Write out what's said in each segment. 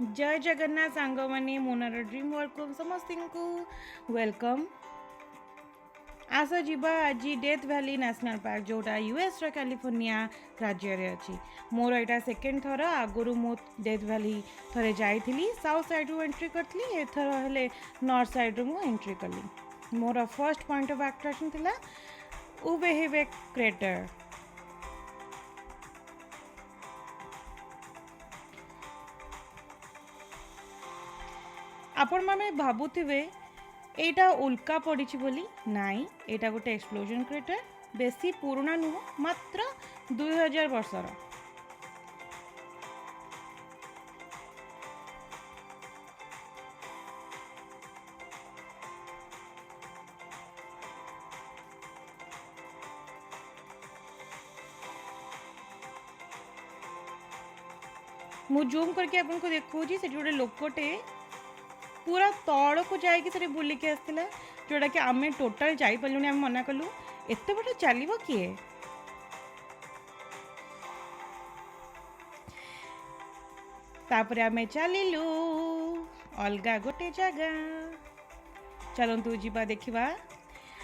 जय जगन्नाथ सांग मैंने मोनार ड्रीम वर्ल्ड को समस्त को वेलकम। आस जीवा आज डेथ वैली नेशनल पार्क जोटा यूएस कैलिफोर्निया राज्य रे अच्छी। मोर यहाँ सेकेंड थर आगु मु डेथ वैली थे जाइली साउथ साइड रू एंट्री करी एथर हेले नॉर्थ साइड रू एंट्री कली। More first point of attraction थिला उवेहिवे क्रेटर। आपण माने भाबुथिबे एटा उल्का पड़ी बोली नाई, एटा गोटे एक्सप्लोजन क्रेटर। बेसी पुराना नुह, मात्र 2000 वर्षर। मु जूम करके आपको देखौची से गोटे लोकटे पूरा तल को जाकि बुलिकी आसला, जोटा कि आम टोटाल जापलुनि। आम मना कलु एत बट चलो किए। तापर आम चलू अलगा गोटे जगह। चलतु जीवा देखा।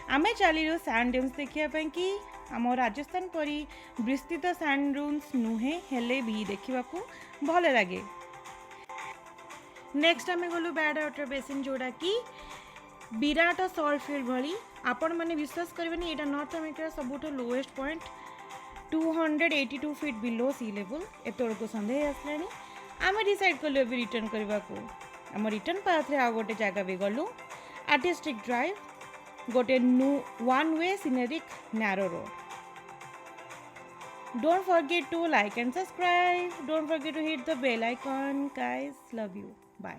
आम चलू सैंड ड्यून्स देखा कि आम राजस्थान परी विस्तृत सैंड ड्यून्स नुहे, हेले भी देखा भल लगे। नेक्स्ट आम गलु बैड वाटर बेसिन, जोड़ा कि विराट सल्ट फील्ड भली। आपण मैंने विश्वास करेंगे यहाँ नॉर्थ अमेरिका सबुठ lowest point 282 feet below sea level. एतक सन्देह आसला आम डिसाइड कलु अभी रिटर्न करने को। आम रिटर्न पाथ आ गोटे जगह भी गलु आर्टिस्टिक ड्राइव, गोटे one way scenic narrow road. Don't forget to like and subscribe. Don't forget to hit the bell icon. Guys, love you. Bye.